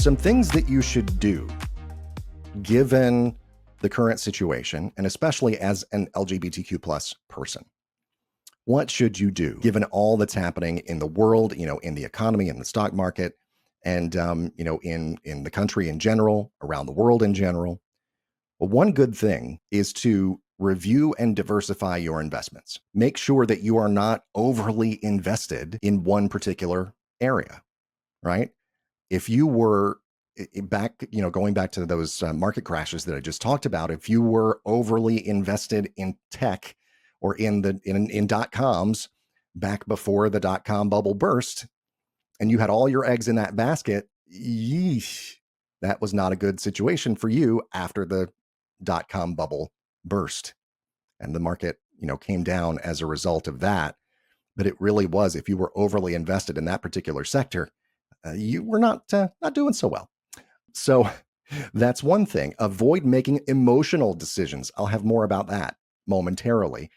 Some things that you should do given the current situation, and especially as an LGBTQ plus person. What should you do given all that's happening in the world, in the economy, in the stock market, and in the country in general, around the world in general? Well, one good thing is to review and diversify your investments. Make sure that you are not overly invested in one particular area, right? If you were going back to those market crashes that I just talked about, if you were overly invested in tech or in dot coms back before the dot com bubble burst, and you had all your eggs in that basket, yeesh, that was not a good situation for you after the dot com bubble burst and the market, came down as a result of that. But it really was, if you were overly invested in that particular sector, you were not doing so well. So that's one thing. Avoid making emotional decisions. I'll have more about that momentarily.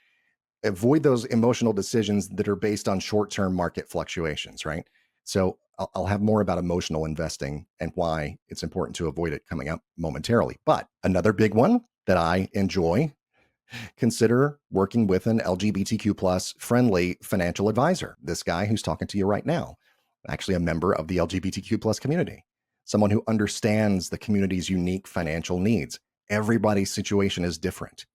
Avoid those emotional decisions that are based on short-term market fluctuations, right? So I'll have more about emotional investing and why it's important to avoid it coming up momentarily. But another big one that I enjoy, consider working with an LGBTQ plus friendly financial advisor. This guy who's talking to you right now, actually a member of the LGBTQ plus community, someone who understands the community's unique financial needs. Everybody's situation is different.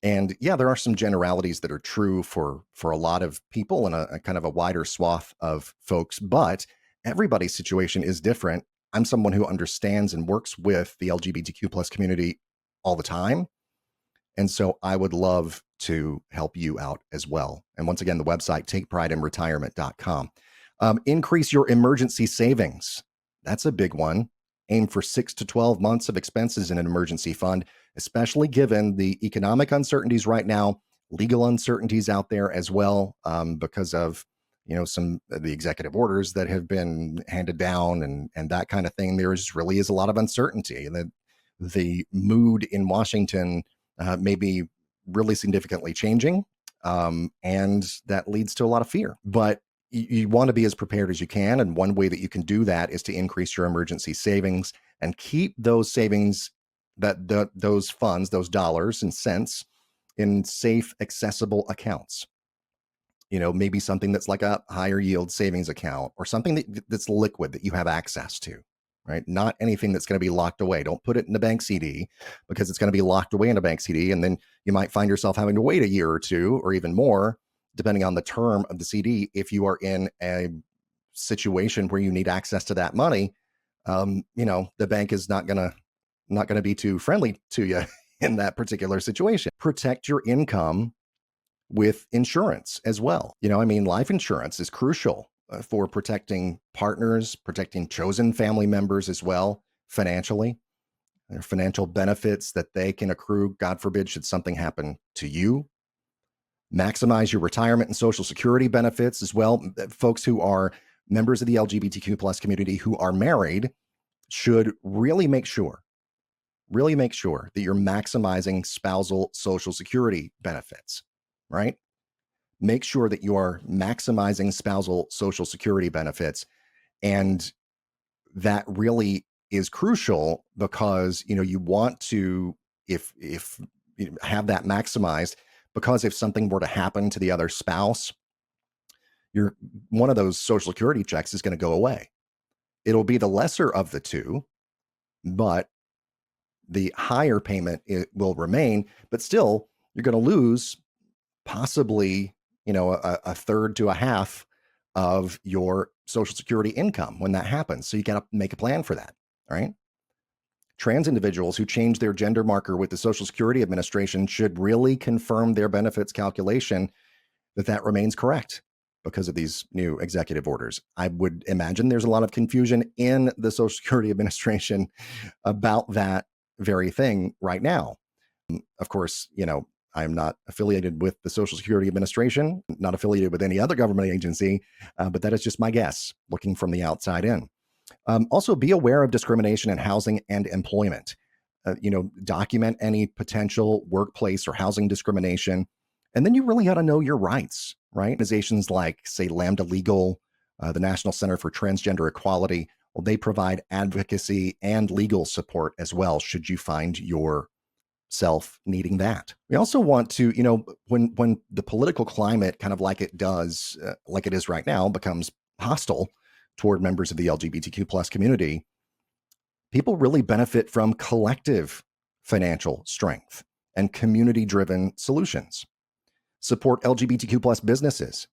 And yeah, there are some generalities that are true for a lot of people and a kind of a wider swath of folks, but everybody's situation is different. I'm someone who understands and works with the LGBTQ plus community all the time. And so I would love to help you out as well. And once again, the website, takeprideinretirement.com. Increase your emergency savings. That's a big one. Aim for 6 to 12 months of expenses in an emergency fund, especially given the economic uncertainties right now, legal uncertainties out there as well, because of some of the executive orders that have been handed down and that kind of thing. There really is a lot of uncertainty, and the mood in Washington may be really significantly changing, and that leads to a lot of fear. But you want to be as prepared as you can. And one way that you can do that is to increase your emergency savings and keep those savings, those funds, those dollars and cents, in safe, accessible accounts. Maybe something that's like a higher yield savings account or something that's liquid that you have access to, right? Not anything that's going to be locked away. Don't put it in a bank CD, because it's going to be locked away in a bank CD. And then you might find yourself having to wait a year or two or even more, depending on the term of the CD, if you are in a situation where you need access to that money. The bank is not gonna be too friendly to you in that particular situation. Protect your income with insurance as well. Life insurance is crucial for protecting partners, protecting chosen family members as well, financially. There are financial benefits that they can accrue, God forbid, should something happen to you. Maximize your retirement and Social Security benefits as well. Folks who are members of the LGBTQ plus community who are married should really make sure that you're maximizing spousal Social Security benefits, right? Make sure that you are maximizing spousal Social Security benefits. And that really is crucial because, you want to, if have that maximized, because if something were to happen to the other spouse, one of those Social Security checks is going to go away. It'll be the lesser of the two, but the higher payment will remain. But still, you're going to lose possibly, a third to a half of your Social Security income when that happens. So you got to make a plan for that, right? Trans individuals who change their gender marker with the Social Security Administration should really confirm their benefits calculation that remains correct because of these new executive orders. I would imagine there's a lot of confusion in the Social Security Administration about that very thing right now. Of course, I'm not affiliated with the Social Security Administration, not affiliated with any other government agency, but that is just my guess, looking from the outside in. Also, be aware of discrimination in housing and employment. Document any potential workplace or housing discrimination. And then you really got to know your rights, right? Organizations like, say, Lambda Legal, the National Center for Transgender Equality, Well, they provide advocacy and legal support as well, should you find yourself needing that. We also want to, when the political climate, kind of like it does, like it is right now, becomes hostile toward members of the LGBTQ plus community, people really benefit from collective financial strength and community driven solutions. Support LGBTQ plus businesses.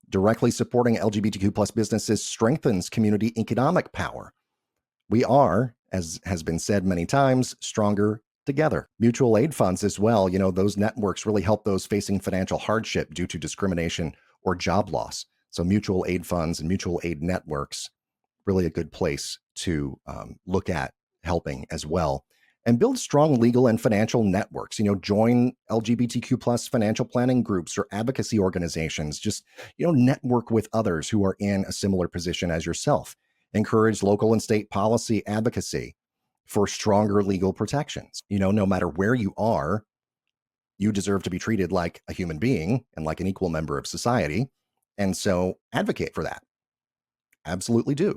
Directly supporting LGBTQ plus businesses strengthens community economic power. We are, as has been said many times, stronger together. Mutual aid funds as well. Those networks really help those facing financial hardship due to discrimination or job loss. So mutual aid funds and mutual aid networks, really a good place to look at helping as well. And build strong legal and financial networks. Join LGBTQ plus financial planning groups or advocacy organizations. Just, network with others who are in a similar position as yourself. Encourage local and state policy advocacy for stronger legal protections. No matter where you are, you deserve to be treated like a human being and like an equal member of society. And so advocate for that. Absolutely do.